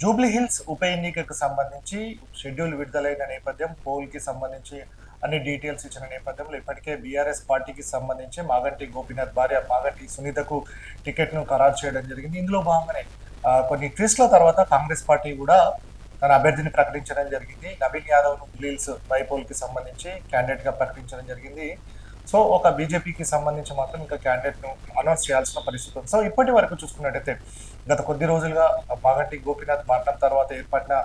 Jubilee hills ఉప ఎన్నికకు సంబంధించి షెడ్యూల్ విడుదలైన నేపథ్యం, పోల్‌కి సంబంధించి అన్ని డీటెయిల్స్ ఇచ్చిన నేపథ్యంలో ఇప్పటికే బీఆర్ఎస్ పార్టీకి సంబంధించి మాగంటి గోపీనాథ్ భార్య మాగంటి సునీతకు టికెట్‌ను ఖరారు చేయడం జరిగింది. ఇందులో భాగంగానే కొన్ని ట్విస్ట్‌ల తర్వాత కాంగ్రెస్ పార్టీ కూడా తన అభ్యర్థిని ప్రకటించడం జరిగింది. నవీన్ యాదవ్‌ను జూబ్లీ హిల్స్ బైపోల్‌కి సంబంధించి క్యాండిడేట్‌గా ప్రకటించడం జరిగింది. సో, ఒక బీజేపీకి సంబంధించి మాత్రం ఇంకా క్యాండిడేట్‌ను అనౌన్స్ చేయాల్సిన పరిస్థితి ఉంది. సో, ఇప్పటి వరకు చూసుకున్నట్టయితే గత కొద్ది రోజులుగా మాగంటి గోపీనాథ్ మరణం తర్వాత ఏర్పడిన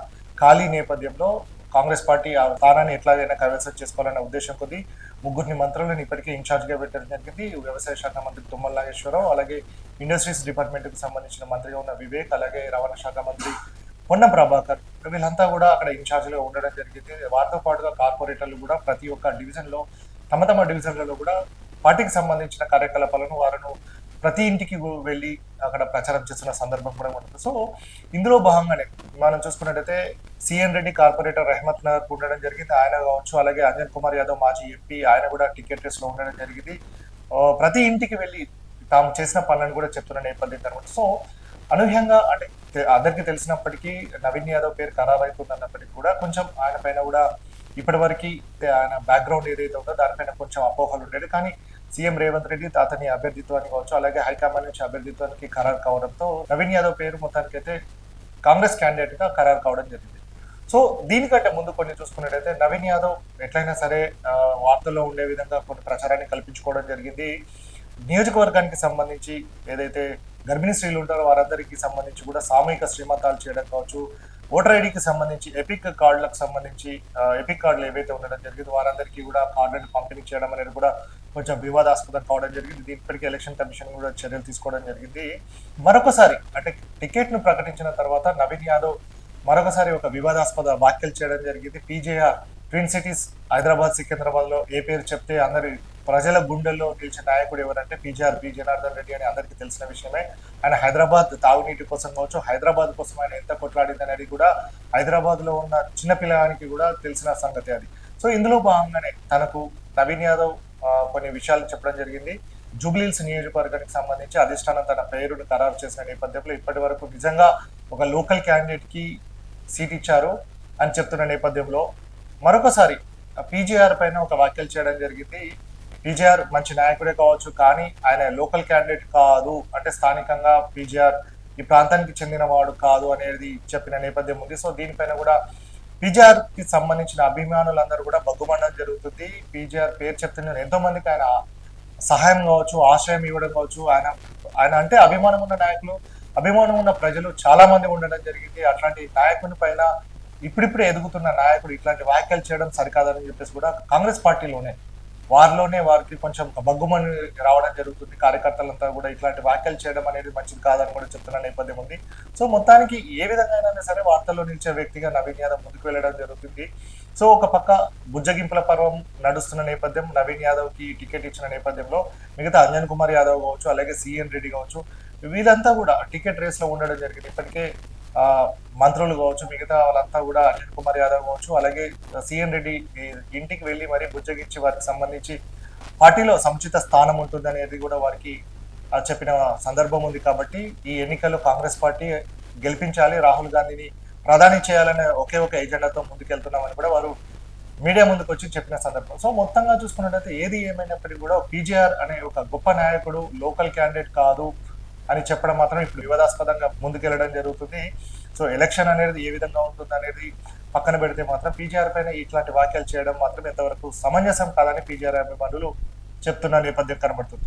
ఖాళీ నేపథ్యంలో కాంగ్రెస్ పార్టీ ఆ స్థానాన్ని ఎట్లాగైనా కైవసం చేసుకోవాలనే ఉద్దేశం కొద్దీ ముగ్గురిని మంత్రులను ఇప్పటికే ఇన్ఛార్జ్‌గా పెట్టడం జరిగింది. వ్యవసాయ శాఖ మంత్రి తుమ్మల నాగేశ్వరరావు, అలాగే ఇండస్ట్రీస్ డిపార్ట్మెంట్‌కి సంబంధించిన మంత్రిగా ఉన్న వివేక్, అలాగే రవాణా శాఖ మంత్రి పొన్నం ప్రభాకర్ వీళ్ళంతా కూడా అక్కడ ఇన్ఛార్జ్‌గా ఉండడం జరిగింది. వారితో పాటుగా కార్పొరేటర్లు కూడా ప్రతి ఒక్క డివిజన్‌లో తమ తమ డివిజన్లలో కూడా పార్టీకి సంబంధించిన కార్యకలాపాలను వారు ప్రతి ఇంటికి వెళ్ళి అక్కడ ప్రచారం చేస్తున్న సందర్భం కూడా ఉంటుంది. సో, ఇందులో భాగంగానే మనం చూసుకున్నట్టయితే సీఎన్ రెడ్డి కార్పొరేటర్ రెహమత్ నగర్ ఉండడం జరిగింది. ఆయన కావచ్చు, అలాగే అంజన్ కుమార్ యాదవ్ మాజీ ఎంపీ ఆయన కూడా టికెట్ రేస్‌లో ఉండడం జరిగింది. ప్రతి ఇంటికి వెళ్ళి తాము చేసిన పనులను కూడా చెప్తున్న నేపథ్యం అనమాట. సో, అనూహ్యంగా అంటే అందరికీ తెలిసినప్పటికీ నవీన్ యాదవ్ పేరు ఖరారైతుంది అన్నప్పటికీ కూడా కొంచెం ఆయన పైన కూడా ఇప్పటివరకు ఆయన బ్యాక్గ్రౌండ్ ఏదైతే ఉందో దానిపైన కొంచెం అపోహలు ఉండేది. కానీ సీఎం రేవంత్ రెడ్డి అతని అభ్యర్థిత్వాన్ని కావచ్చు, అలాగే హైకమాండ్ నుంచి అభ్యర్థిత్వానికి ఖరారు కావడంతో నవీన్ యాదవ్ పేరు మొత్తానికైతే కాంగ్రెస్ క్యాండిడేట్ గా ఖరారు కావడం జరిగింది. సో, దీనికంటే ముందు కొన్ని చూసుకున్నట్టయితే నవీన్ యాదవ్ ఎట్లయినా సరే వార్తల్లో ఉండే విధంగా కొన్ని ప్రచారాన్ని కల్పించుకోవడం జరిగింది. నియోజకవర్గానికి సంబంధించి ఏదైతే గర్భిణీ స్త్రీలు ఉంటారో వారందరికీ సంబంధించి కూడా సామూహిక శ్రీమంతాలు చేయడం కావచ్చు, ఓటర్ ఐడికి సంబంధించి ఎపిక్ కార్డులకు సంబంధించి ఎపిక్ కార్డులు ఏవైతే ఉండడం జరిగింది వారందరికీ కూడా కార్డులను పంపిణీ చేయడం అనేది కూడా కొంచెం వివాదాస్పదం కావడం జరిగింది. దీనిపైకి ఎలక్షన్ కమిషన్ కూడా చర్యలు తీసుకోవడం జరిగింది. మరొకసారి అంటే టికెట్ ను ప్రకటించిన తర్వాత నవీన్ యాదవ్ మరొకసారి ఒక వివాదాస్పద వ్యాఖ్యలు చేయడం జరిగింది. PJR twin cities Hyderabad, Secunderabad లో ఏ పేరు చెప్తే అందరి ప్రజల గుండెల్లో నిలిచిన నాయకుడు ఎవరంటే పీజేఆర్ పి జనార్దన్ రెడ్డి అని అందరికీ తెలిసిన విషయమే. ఆయన హైదరాబాద్ తాగునీటి కోసం కావచ్చు, హైదరాబాద్ కోసం ఆయన ఎంత కొట్లాడింది అనేది కూడా హైదరాబాద్ లో ఉన్న చిన్న పిల్లగానికి కూడా తెలిసిన సంగతి అది. సో, ఇందులో భాగంగానే తనకు నవీన్ యాదవ్ కొన్ని విషయాలు చెప్పడం జరిగింది. జూబ్లీహిల్స్ నియోజకవర్గానికి సంబంధించి అధిష్టానం తన పేరును ఖరారు చేసిన నేపథ్యంలో ఇప్పటి వరకు నిజంగా ఒక లోకల్ క్యాండిడేట్ కి సీట్ ఇచ్చారు అని చెప్తున్న నేపథ్యంలో మరొకసారి పీజేఆర్ పైన ఒక వ్యాఖ్యలు చేయడం జరిగింది. పీజేఆర్ మంచి నాయకుడే కావచ్చు, కానీ ఆయన లోకల్ క్యాండిడేట్ కాదు, అంటే స్థానికంగా పీజేఆర్ ఈ ప్రాంతానికి చెందిన వాడు కాదు అనేది చెప్పిన నేపథ్యం ఉంది. సో, దీనిపైన కూడా పీజేఆర్ కి సంబంధించిన అభిమానులందరూ కూడా బగ్గుమనడం జరుగుతుంది. పీజేఆర్ పేరు చెప్తున్న ఎంతో మందికి ఆయన సహాయం కావచ్చు, ఆశ్రయం ఇవ్వడం కావచ్చు, ఆయన ఆయన అంటే అభిమానం ఉన్న నాయకులు, అభిమానం ఉన్న ప్రజలు చాలా మంది ఉండడం జరిగింది. అట్లాంటి నాయకుని పైన ఇప్పుడిప్పుడే ఎదుగుతున్న నాయకుడు ఇట్లాంటి వ్యాఖ్యలు చేయడం సరికాదని చెప్పేసి కూడా కాంగ్రెస్ పార్టీలోనే వారిలోనే వారికి కొంచెం బగ్గుమని రావడం జరుగుతుంది. కార్యకర్తలంతా కూడా ఇట్లాంటి వ్యాఖ్యలు చేయడం అనేది మంచిది కాదని కూడా చెప్తున్న నేపథ్యం ఉంది. సో, మొత్తానికి ఏ విధంగా అయినా సరే వార్తల్లో నిలిచే వ్యక్తిగా నవీన్ యాదవ్ ముందుకు వెళ్ళడం జరుగుతుంది. సో, ఒక పక్క బుజ్జగింపుల పర్వం నడుస్తున్న నేపథ్యం, నవీన్ యాదవ్ కి టికెట్ ఇచ్చిన నేపథ్యంలో మిగతా అంజన్ కుమార్ యాదవ్ కావచ్చు, అలాగే సీఎన్ రెడ్డి కావచ్చు, వీళ్ళంతా కూడా టికెట్ రేస్ లో ఉండడం జరిగింది. ఇప్పటికే మంత్రులు కావచ్చు, మిగతా వాళ్ళంతా కూడా అనిల్ కుమార్ యాదవ్ కావచ్చు, అలాగే సీఎన్ రెడ్డి ఇంటికి వెళ్ళి మరీ బుజ్జగించి వారికి సంబంధించి పార్టీలో సముచిత స్థానం ఉంటుంది అనేది కూడా వారికి చెప్పిన సందర్భం ఉంది. కాబట్టి ఈ ఎన్నికల్లో కాంగ్రెస్ పార్టీ గెలిపించాలి, రాహుల్ గాంధీని ప్రధాని చేయాలనే ఒకే ఒక ఎజెండాతో ముందుకెళ్తున్నామని కూడా వారు మీడియా ముందుకు వచ్చి చెప్పిన సందర్భం. సో, మొత్తంగా చూసుకున్నట్టయితే ఏది ఏమైనప్పటికీ కూడా పీజేఆర్ అనే ఒక గొప్ప నాయకుడు లోకల్ క్యాండిడేట్ కాదు అని చెప్పడం మాత్రం ఇప్పుడు వివాదాస్పదంగా ముందుకెళ్లడం జరుగుతుంది. సో, ఎలక్షన్ అనేది ఏ విధంగా ఉంటుంది అనేది పక్కన పెడితే మాత్రం పీజేఆర్ పైన ఇట్లాంటి వ్యాఖ్యలు చేయడం మాత్రం ఎంతవరకు సమంజసం కాదని పీజేఆర్ అభిమానులు చెప్తున్న నేపథ్యం కనబడుతుంది.